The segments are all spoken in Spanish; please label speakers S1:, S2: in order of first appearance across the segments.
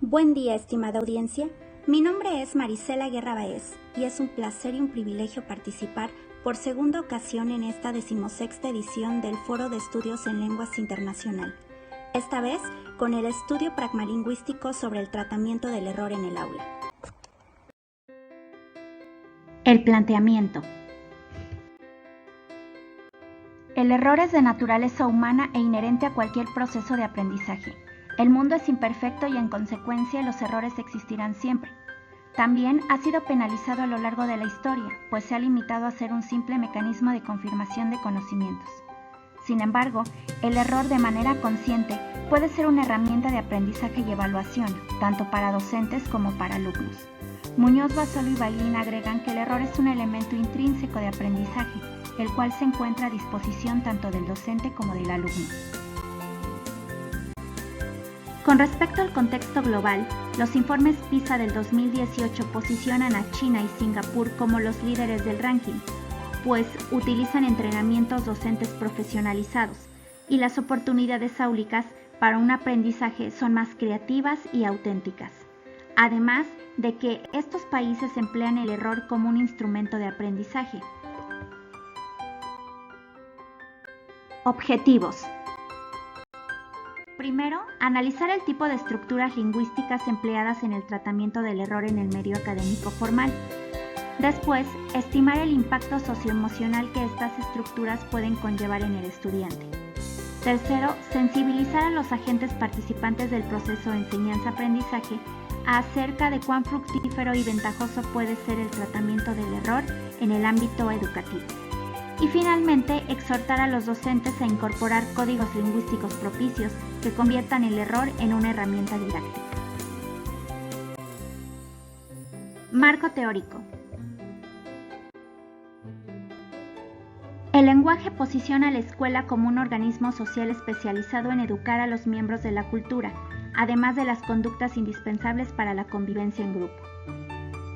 S1: Buen día, estimada audiencia. Mi nombre es Marisela Guerra Baez y es un placer y un privilegio participar por segunda ocasión en esta 16ª edición del Foro de Estudios en Lenguas Internacional, esta vez con el estudio pragmalingüístico sobre el tratamiento del error en el aula. El planteamiento. El error es de naturaleza humana e inherente a cualquier proceso de aprendizaje. El mundo es imperfecto y en consecuencia los errores existirán siempre. También ha sido penalizado a lo largo de la historia, pues se ha limitado a ser un simple mecanismo de confirmación de conocimientos. Sin embargo, el error de manera consciente puede ser una herramienta de aprendizaje y evaluación, tanto para docentes como para alumnos. Muñoz, Basolo y Bailín agregan que el error es un elemento intrínseco de aprendizaje, el cual se encuentra a disposición tanto del docente como del alumno. Con respecto al contexto global, los informes PISA del 2018 posicionan a China y Singapur como los líderes del ranking, pues utilizan entrenamientos docentes profesionalizados y las oportunidades áulicas para un aprendizaje son más creativas y auténticas. Además de que estos países emplean el error como un instrumento de aprendizaje. Objetivos. Primero, analizar el tipo de estructuras lingüísticas empleadas en el tratamiento del error en el medio académico formal. Después, estimar el impacto socioemocional que estas estructuras pueden conllevar en el estudiante. Tercero, sensibilizar a los agentes participantes del proceso de enseñanza-aprendizaje acerca de cuán fructífero y ventajoso puede ser el tratamiento del error en el ámbito educativo. Y finalmente, exhortar a los docentes a incorporar códigos lingüísticos propicios que conviertan el error en una herramienta didáctica. Marco teórico. El lenguaje posiciona a la escuela como un organismo social especializado en educar a los miembros de la cultura, además de las conductas indispensables para la convivencia en grupo.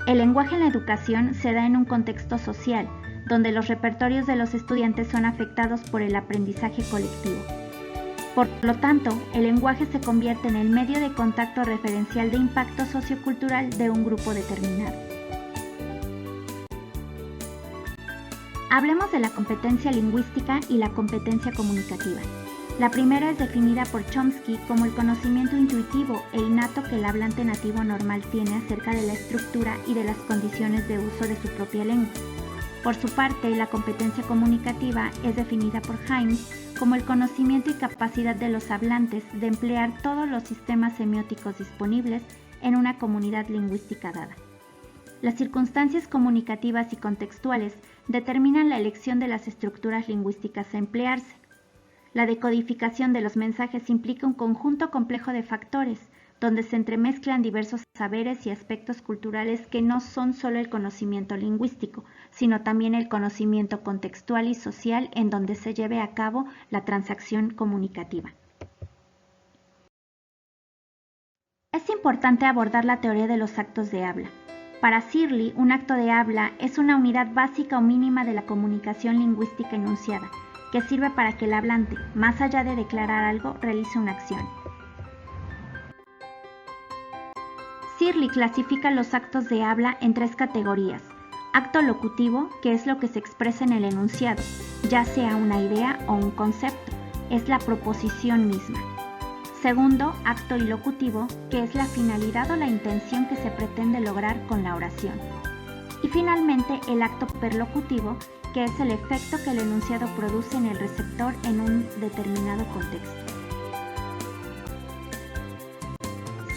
S1: El lenguaje en la educación se da en un contexto social, donde los repertorios de los estudiantes son afectados por el aprendizaje colectivo. Por lo tanto, el lenguaje se convierte en el medio de contacto referencial de impacto sociocultural de un grupo determinado. Hablemos de la competencia lingüística y la competencia comunicativa. La primera es definida por Chomsky como el conocimiento intuitivo e innato que el hablante nativo normal tiene acerca de la estructura y de las condiciones de uso de su propia lengua. Por su parte, la competencia comunicativa es definida por Himes como el conocimiento y capacidad de los hablantes de emplear todos los sistemas semióticos disponibles en una comunidad lingüística dada. Las circunstancias comunicativas y contextuales determinan la elección de las estructuras lingüísticas a emplearse. La decodificación de los mensajes implica un conjunto complejo de factores, donde se entremezclan diversos saberes y aspectos culturales que no son solo el conocimiento lingüístico, sino también el conocimiento contextual y social en donde se lleve a cabo la transacción comunicativa. Es importante abordar la teoría de los actos de habla. Para Searle, un acto de habla es una unidad básica o mínima de la comunicación lingüística enunciada, que sirve para que el hablante, más allá de declarar algo, realice una acción. Searle clasifica los actos de habla en 3 categorías. Acto locutivo, que es lo que se expresa en el enunciado, ya sea una idea o un concepto, es la proposición misma. Segundo, acto ilocutivo, que es la finalidad o la intención que se pretende lograr con la oración. Y finalmente, el acto perlocutivo, que es el efecto que el enunciado produce en el receptor en un determinado contexto.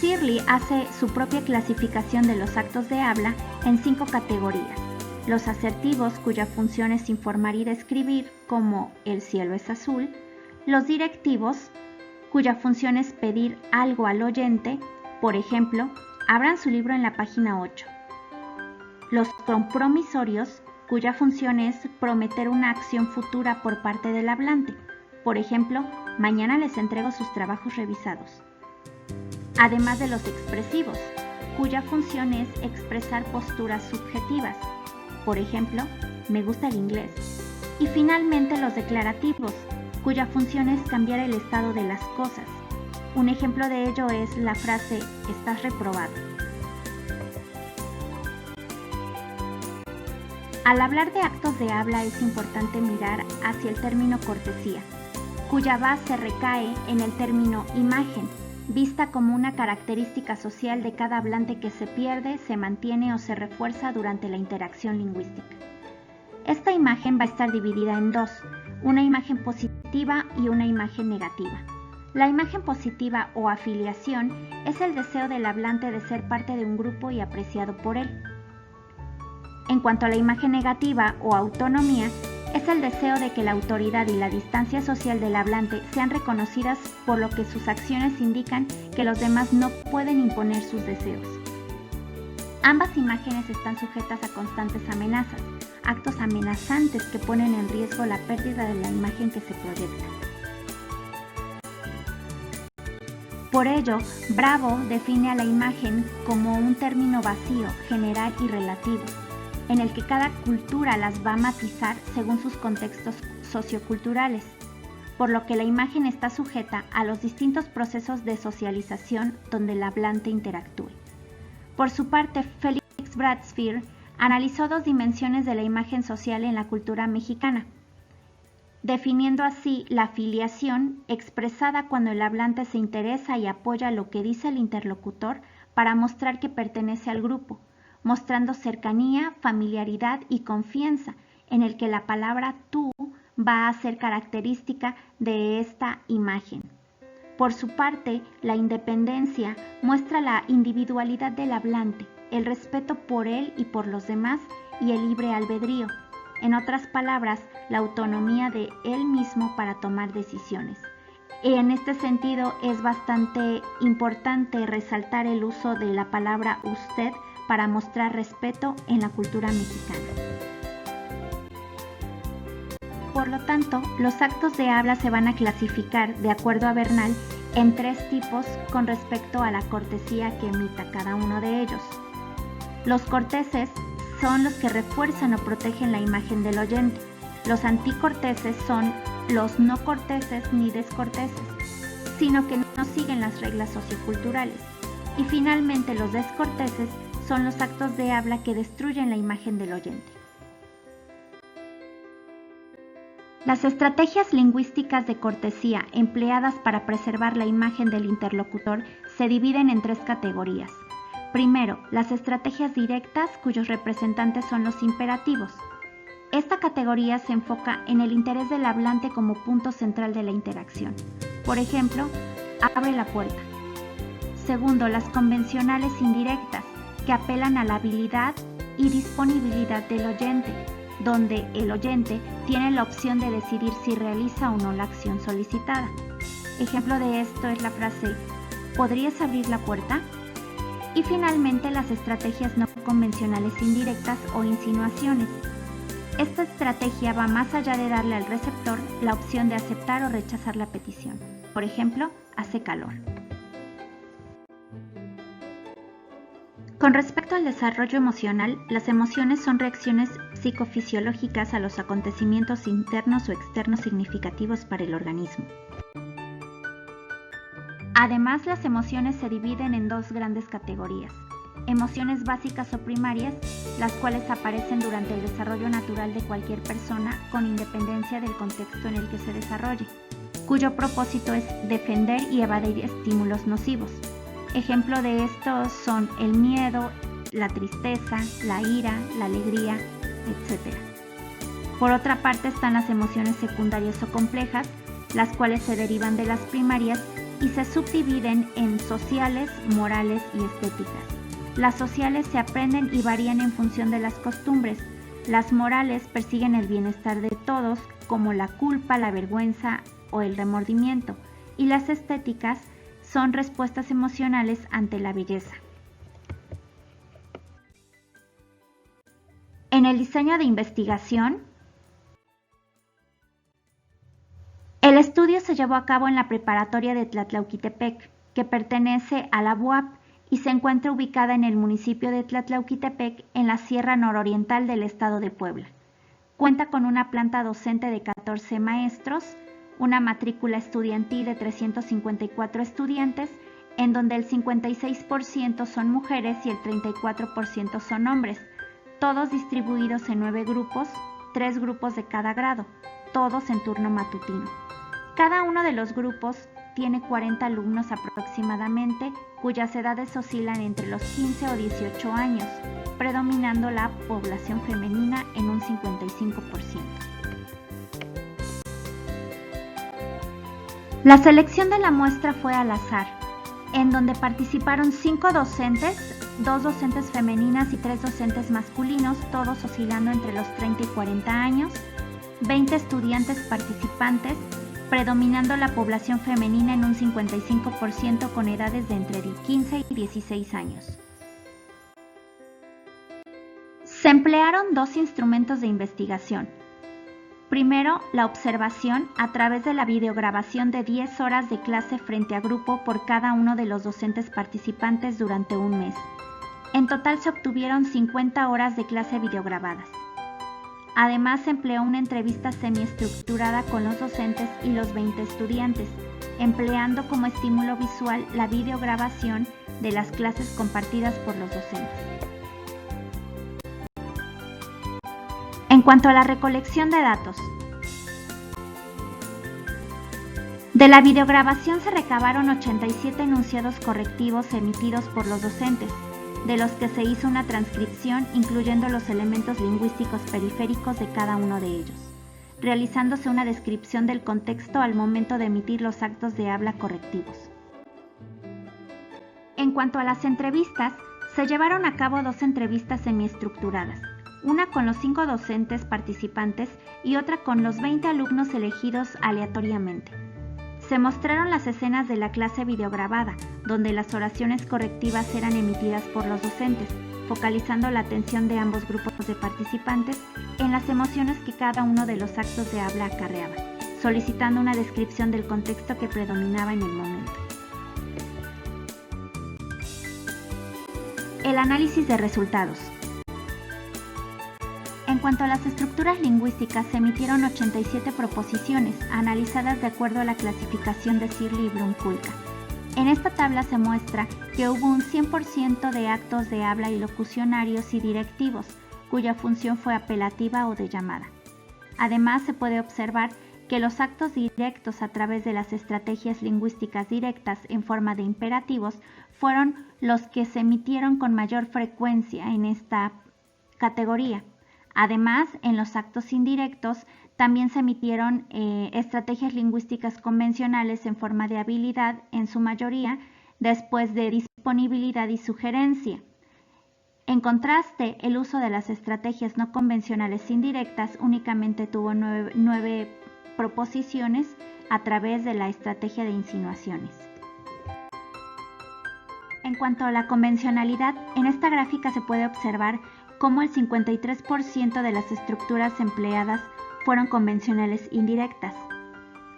S1: Searle hace su propia clasificación de los actos de habla en 5 categorías. Los asertivos, cuya función es informar y describir, como el cielo es azul. Los directivos, cuya función es pedir algo al oyente, por ejemplo, abran su libro en la página 8. Los compromisorios, cuya función es prometer una acción futura por parte del hablante, por ejemplo, mañana les entrego sus trabajos revisados. Además de los expresivos, cuya función es expresar posturas subjetivas, por ejemplo, me gusta el inglés. Y finalmente los declarativos, cuya función es cambiar el estado de las cosas, Un ejemplo de ello es la frase "estás reprobado". Al hablar de actos de habla es importante mirar hacia el término cortesía, cuya base recae en el término imagen, vista como una característica social de cada hablante que se pierde, se mantiene o se refuerza durante la interacción lingüística. Esta imagen va a estar dividida en dos, una imagen positiva y una imagen negativa. La imagen positiva o afiliación es el deseo del hablante de ser parte de un grupo y apreciado por él. En cuanto a la imagen negativa o autonomía, es el deseo de que la autoridad y la distancia social del hablante sean reconocidas, por lo que sus acciones indican que los demás no pueden imponer sus deseos. Ambas imágenes están sujetas a constantes amenazas, actos amenazantes que ponen en riesgo la pérdida de la imagen que se proyecta. Por ello, Bravo define a la imagen como un término vacío, general y relativo, en el que cada cultura las va a matizar según sus contextos socioculturales, por lo que la imagen está sujeta a los distintos procesos de socialización donde el hablante interactúe. Por su parte, Felix Bradsfield analizó dos dimensiones de la imagen social en la cultura mexicana, definiendo así la afiliación expresada cuando el hablante se interesa y apoya lo que dice el interlocutor para mostrar que pertenece al grupo, mostrando cercanía, familiaridad y confianza, en el que la palabra tú va a ser característica de esta imagen. Por su parte, la independencia muestra la individualidad del hablante, el respeto por él y por los demás y el libre albedrío. En otras palabras, la autonomía de él mismo para tomar decisiones. En este sentido, es bastante importante resaltar el uso de la palabra usted para mostrar respeto en la cultura mexicana. Por lo tanto, los actos de habla se van a clasificar, de acuerdo a Bernal, en tres tipos con respecto a la cortesía que emita cada uno de ellos. Los corteses son los que refuerzan o protegen la imagen del oyente. Los anticorteses son los no corteses ni descorteses, sino que no siguen las reglas socioculturales. Y finalmente los descorteses son los actos de habla que destruyen la imagen del oyente. Las estrategias lingüísticas de cortesía empleadas para preservar la imagen del interlocutor se dividen en tres categorías. Primero, las estrategias directas, cuyos representantes son los imperativos. Esta categoría se enfoca en el interés del hablante como punto central de la interacción. Por ejemplo, abre la puerta. Segundo, las convencionales indirectas, que apelan a la habilidad y disponibilidad del oyente, donde el oyente tiene la opción de decidir si realiza o no la acción solicitada. Ejemplo de esto es la frase ¿podrías abrir la puerta? Y finalmente las estrategias no convencionales indirectas o insinuaciones. Esta estrategia va más allá de darle al receptor la opción de aceptar o rechazar la petición. Por ejemplo, hace calor. Con respecto al desarrollo emocional, las emociones son reacciones psicofisiológicas a los acontecimientos internos o externos significativos para el organismo. Además, las emociones se dividen en dos grandes categorías: emociones básicas o primarias, las cuales aparecen durante el desarrollo natural de cualquier persona con independencia del contexto en el que se desarrolle, cuyo propósito es defender y evadir estímulos nocivos. Ejemplo de estos son el miedo, la tristeza, la ira, la alegría, etc. Por otra parte están las emociones secundarias o complejas, las cuales se derivan de las primarias y se subdividen en sociales, morales y estéticas. Las sociales se aprenden y varían en función de las costumbres. Las morales persiguen el bienestar de todos, como la culpa, la vergüenza o el remordimiento, y las estéticas son respuestas emocionales ante la belleza. En el diseño de investigación, el estudio se llevó a cabo en la preparatoria de Tlatlauquitepec, que pertenece a la UAP y se encuentra ubicada en el municipio de Tlatlauquitepec, en la Sierra Nororiental del estado de Puebla. Cuenta con una planta docente de 14 maestros, una matrícula estudiantil de 354 estudiantes, en donde el 56% son mujeres y el 34% son hombres, todos distribuidos en 9 grupos, 3 grupos de cada grado, todos en turno matutino. Cada uno de los grupos tiene 40 alumnos aproximadamente, cuyas edades oscilan entre los 15 o 18 años, predominando la población femenina en un 55%. La selección de la muestra fue al azar, en donde participaron 5 docentes, 2 docentes femeninas y 3 docentes masculinos, todos oscilando entre los 30 y 40 años, 20 estudiantes participantes, predominando la población femenina en un 55% con edades de entre 15 y 16 años. Se emplearon 2 instrumentos de investigación. Primero, la observación a través de la videograbación de 10 horas de clase frente a grupo por cada uno de los docentes participantes durante un mes. En total se obtuvieron 50 horas de clase videograbadas. Además, se empleó una entrevista semiestructurada con los docentes y los 20 estudiantes, empleando como estímulo visual la videograbación de las clases compartidas por los docentes. En cuanto a la recolección de datos, de la videograbación se recabaron 87 enunciados correctivos emitidos por los docentes, de los que se hizo una transcripción incluyendo los elementos lingüísticos periféricos de cada uno de ellos, realizándose una descripción del contexto al momento de emitir los actos de habla correctivos. En cuanto a las entrevistas, se llevaron a cabo 2 entrevistas semiestructuradas, una con los 5 docentes participantes y otra con los 20 alumnos elegidos aleatoriamente. Se mostraron las escenas de la clase videograbada, donde las oraciones correctivas eran emitidas por los docentes, focalizando la atención de ambos grupos de participantes en las emociones que cada uno de los actos de habla acarreaba, solicitando una descripción del contexto que predominaba en el momento. El análisis de resultados. En cuanto a las estructuras lingüísticas, se emitieron 87 proposiciones, analizadas de acuerdo a la clasificación de Searle y Bloom-Kulka. En esta tabla se muestra que hubo un 100% de actos de habla y locucionarios y directivos, cuya función fue apelativa o de llamada. Además, se puede observar que los actos directos a través de las estrategias lingüísticas directas en forma de imperativos fueron los que se emitieron con mayor frecuencia en esta categoría. Además, en los actos indirectos también se emitieron estrategias lingüísticas convencionales en forma de habilidad, en su mayoría, después de disponibilidad y sugerencia. En contraste, el uso de las estrategias no convencionales indirectas únicamente tuvo 9 proposiciones a través de la estrategia de insinuaciones. En cuanto a la convencionalidad, en esta gráfica se puede observar cómo el 53% de las estructuras empleadas fueron convencionales indirectas,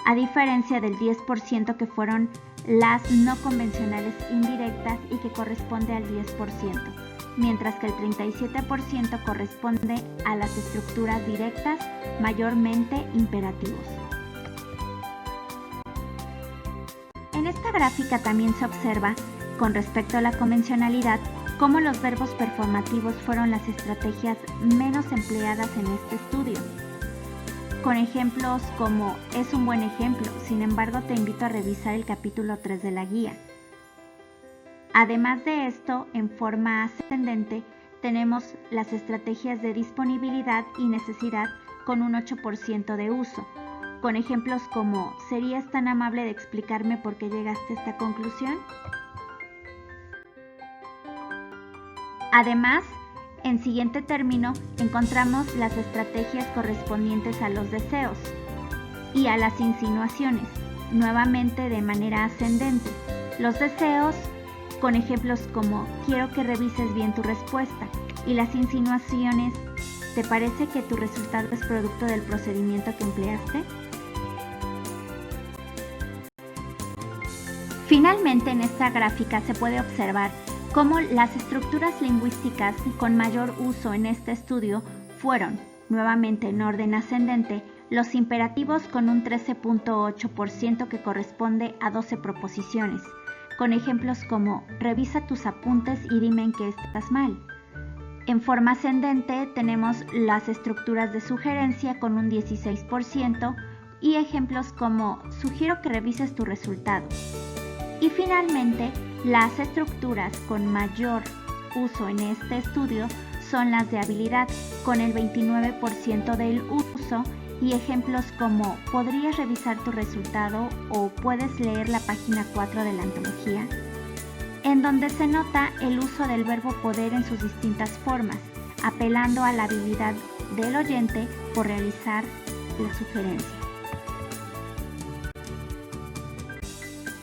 S1: a diferencia del 10% que fueron las no convencionales indirectas y que corresponde al 10%, mientras que el 37% corresponde a las estructuras directas, mayormente imperativos. En esta gráfica también se observa, con respecto a la convencionalidad, cómo los verbos performativos fueron las estrategias menos empleadas en este estudio, con ejemplos como es un buen ejemplo, sin embargo te invito a revisar el capítulo 3 de la guía. Además de esto, en forma ascendente, tenemos las estrategias de disponibilidad y necesidad con un 8% de uso, con ejemplos como ¿serías tan amable de explicarme por qué llegaste a esta conclusión? Además, en siguiente término, encontramos las estrategias correspondientes a los deseos y a las insinuaciones, nuevamente de manera ascendente. Los deseos con ejemplos como quiero que revises bien tu respuesta y las insinuaciones, ¿te parece que tu resultado es producto del procedimiento que empleaste? Finalmente, en esta gráfica se puede observar cómo las estructuras lingüísticas con mayor uso en este estudio fueron, nuevamente en orden ascendente, los imperativos con un 13.8% que corresponde a 12 proposiciones, con ejemplos como revisa tus apuntes y dime en qué estás mal. En forma ascendente tenemos las estructuras de sugerencia con un 16% y ejemplos como sugiero que revises tu resultado. Y finalmente, las estructuras con mayor uso en este estudio son las de habilidad, con el 29% del uso y ejemplos como podrías revisar tu resultado o puedes leer la página 4 de la antología, en donde se nota el uso del verbo poder en sus distintas formas, apelando a la habilidad del oyente por realizar la sugerencia.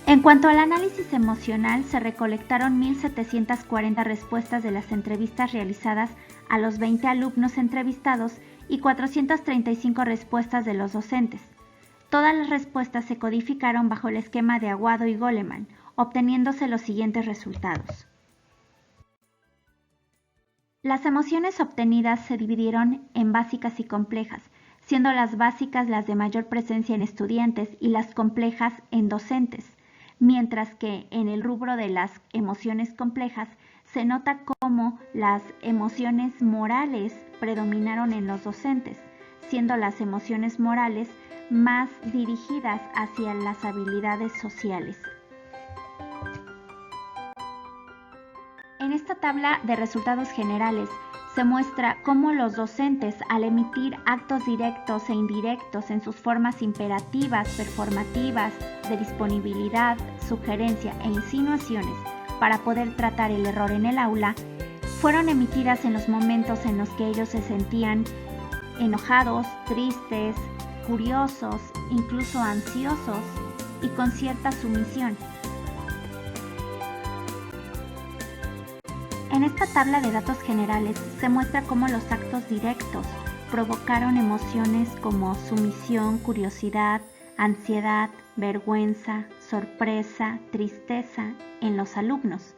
S1: En cuanto al análisis emocional, se recolectaron 1.740 respuestas de las entrevistas realizadas a los 20 alumnos entrevistados y 435 respuestas de los docentes. Todas las respuestas se codificaron bajo el esquema de Aguado y Goleman, obteniéndose los siguientes resultados. Las emociones obtenidas se dividieron en básicas y complejas, siendo las básicas las de mayor presencia en estudiantes y las complejas en docentes, mientras que en el rubro de las emociones complejas se nota cómo las emociones morales predominaron en los docentes, siendo las emociones morales más dirigidas hacia las habilidades sociales. En esta tabla de resultados generales se muestra cómo los docentes, al emitir actos directos e indirectos en sus formas imperativas, performativas, de disponibilidad, sugerencia e insinuaciones para poder tratar el error en el aula, fueron emitidas en los momentos en los que ellos se sentían enojados, tristes, curiosos, incluso ansiosos y con cierta sumisión. En esta tabla de datos generales se muestra cómo los actos directos provocaron emociones como sumisión, curiosidad, ansiedad, vergüenza, sorpresa, tristeza en los alumnos,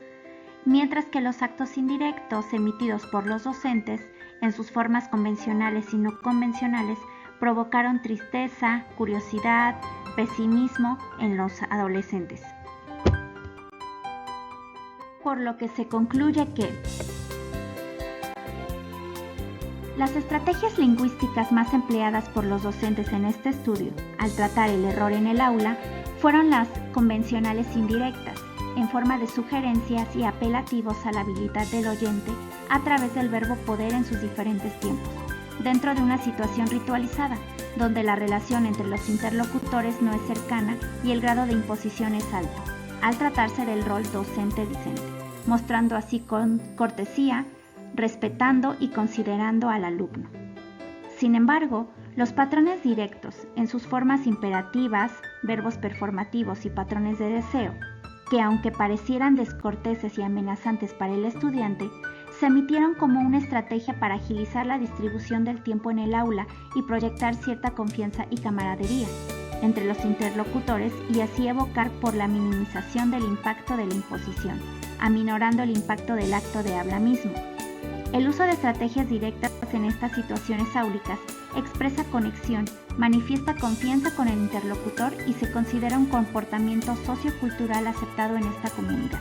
S1: mientras que los actos indirectos emitidos por los docentes en sus formas convencionales y no convencionales provocaron tristeza, curiosidad, pesimismo en los adolescentes. Por lo que se concluye que las estrategias lingüísticas más empleadas por los docentes en este estudio al tratar el error en el aula fueron las convencionales indirectas, en forma de sugerencias y apelativos a la habilidad del oyente a través del verbo poder en sus diferentes tiempos, dentro de una situación ritualizada, donde la relación entre los interlocutores no es cercana y el grado de imposición es alto, al tratarse del rol docente-discente, mostrando así con cortesía, respetando y considerando al alumno. Sin embargo, los patrones directos, en sus formas imperativas, verbos performativos y patrones de deseo, que aunque parecieran descorteses y amenazantes para el estudiante, se emitieron como una estrategia para agilizar la distribución del tiempo en el aula y proyectar cierta confianza y camaradería entre los interlocutores y así evocar por la minimización del impacto de la imposición, aminorando el impacto del acto de habla mismo. El uso de estrategias directas en estas situaciones áulicas expresa conexión, manifiesta confianza con el interlocutor y se considera un comportamiento sociocultural aceptado en esta comunidad.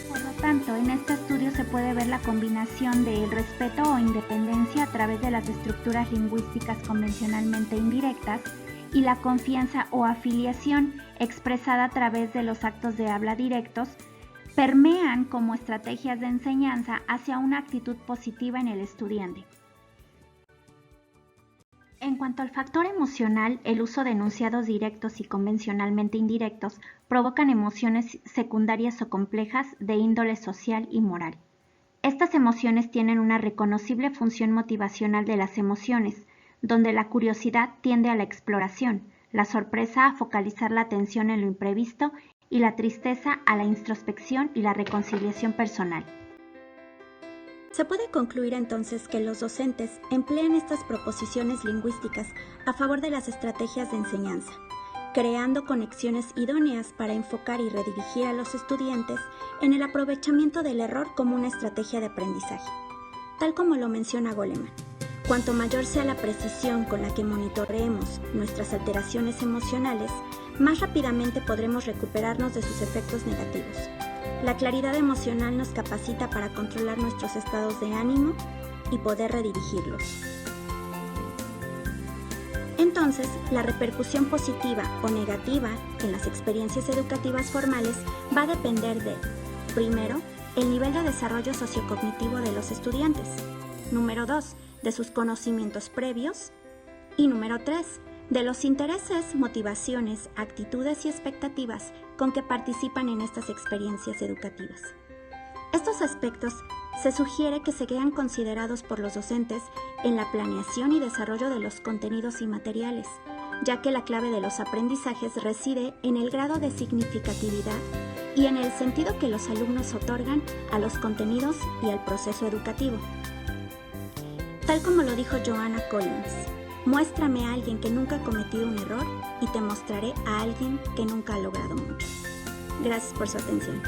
S1: Por lo tanto, en este estudio se puede ver la combinación del respeto o independencia a través de las estructuras lingüísticas convencionalmente indirectas y la confianza o afiliación expresada a través de los actos de habla directos permean como estrategias de enseñanza hacia una actitud positiva en el estudiante. En cuanto al factor emocional, el uso de enunciados directos y convencionalmente indirectos provocan emociones secundarias o complejas de índole social y moral. Estas emociones tienen una reconocible función motivacional de las emociones, donde la curiosidad tiende a la exploración, la sorpresa a focalizar la atención en lo imprevisto y la tristeza a la introspección y la reconciliación personal.
S2: Se puede concluir entonces que los docentes emplean estas proposiciones lingüísticas a favor de las estrategias de enseñanza, creando conexiones idóneas para enfocar y redirigir a los estudiantes en el aprovechamiento del error como una estrategia de aprendizaje, tal como lo menciona Goleman. Cuanto mayor sea la precisión con la que monitoreemos nuestras alteraciones emocionales, más rápidamente podremos recuperarnos de sus efectos negativos. La claridad emocional nos capacita para controlar nuestros estados de ánimo y poder redirigirlos. Entonces, la repercusión positiva o negativa en las experiencias educativas formales va a depender de, primero, el nivel de desarrollo sociocognitivo de los estudiantes. Número 2, de sus conocimientos previos. Y número 3, de los intereses, motivaciones, actitudes y expectativas con que participan en estas experiencias educativas. Estos aspectos se sugiere que se quedan considerados por los docentes en la planeación y desarrollo de los contenidos y materiales, ya que la clave de los aprendizajes reside en el grado de significatividad y en el sentido que los alumnos otorgan a los contenidos y al proceso educativo. Tal como lo dijo Joanna Collins, muéstrame a alguien que nunca ha cometido un error y te mostraré a alguien que nunca ha logrado mucho. Gracias por su atención.